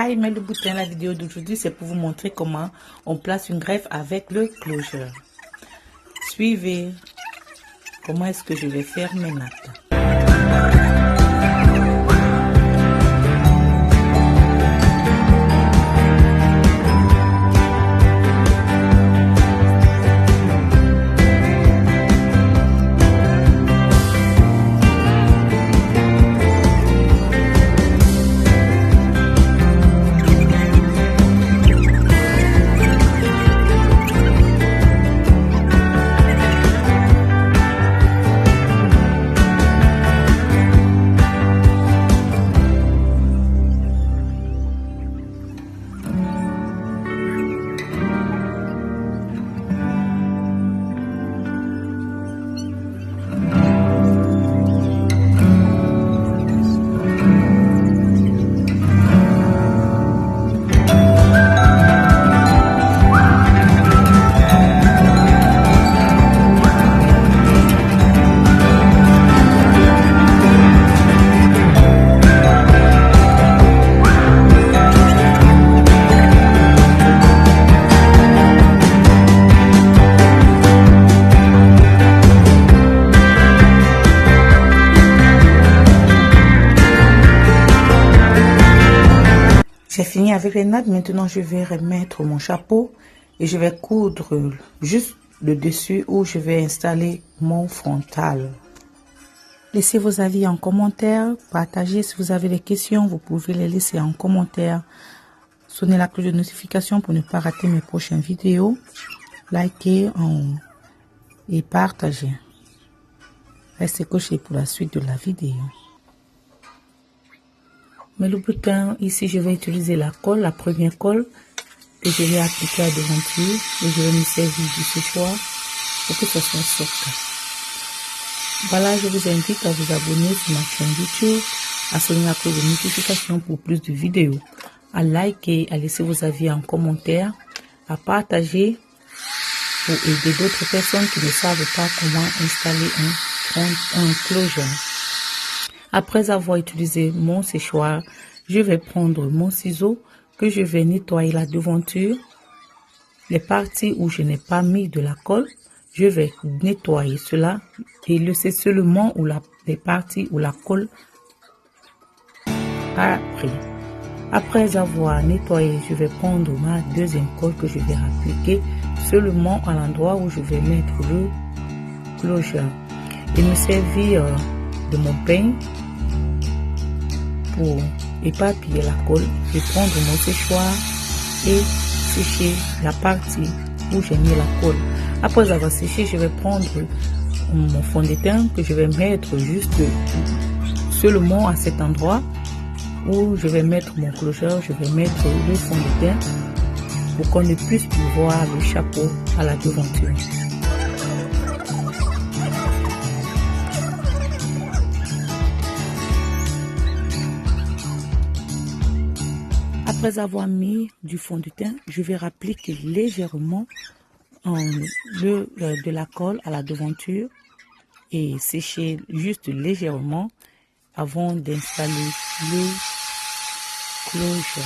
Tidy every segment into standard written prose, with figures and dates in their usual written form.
Hi, mais le bouton, la vidéo d'aujourd'hui, c'est pour vous montrer comment on place une greffe avec le closure. Suivez comment est-ce que je vais faire mes nattes. J'ai fini avec les nattes. Maintenant, je vais remettre mon chapeau et je vais coudre juste le dessus où je vais installer mon frontal. Laissez vos avis en commentaire. Partagez si vous avez des questions. Vous pouvez les laisser en commentaire. Sonnez la cloche de notification pour ne pas rater mes prochaines vidéos. Likez et partagez. Restez cochés pour la suite de la vidéo. Mais le bouton, ici, je vais utiliser la colle, la première colle que je vais appliquer à la devanture et je vais me servir du séchoir pour que ça soit soft. Voilà, je vous invite à vous abonner sur ma chaîne YouTube, à sonner la cloche de notification pour plus de vidéos, à liker, à laisser vos avis en commentaire, à partager pour aider d'autres personnes qui ne savent pas comment installer un closure. Après avoir utilisé mon séchoir, je vais prendre mon ciseau que je vais nettoyer la devanture. Les parties où je n'ai pas mis de la colle, je vais nettoyer cela et laisser seulement les parties où la colle a pris. Après avoir nettoyé, je vais prendre ma deuxième colle que je vais appliquer seulement à l'endroit où je vais mettre le closure et me servir de mon peigne pour éparpiller la colle et prendre mon séchoir et sécher la partie où j'ai mis la colle. Après avoir séché, je vais prendre mon fond de teint que je vais mettre juste seulement à cet endroit où je vais mettre mon closure. Je vais mettre le fond de teint pour qu'on ne puisse plus voir le chapeau à la devanture. Après avoir mis du fond de teint, je vais appliquer légèrement de la colle à la devanture et sécher juste légèrement avant d'installer le closure.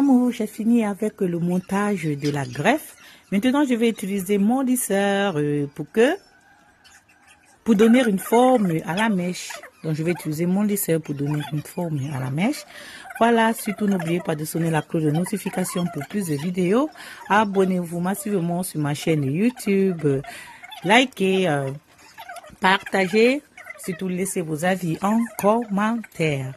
amours, j'ai fini avec le montage de la greffe. Maintenant, je vais utiliser mon lisseur pour donner une forme à la mèche. Donc, je vais utiliser mon lisseur pour donner une forme à la mèche. Voilà, surtout n'oubliez pas de sonner la cloche de notification pour plus de vidéos. Abonnez-vous massivement sur ma chaîne YouTube. Likez, partagez, surtout laissez vos avis en commentaire.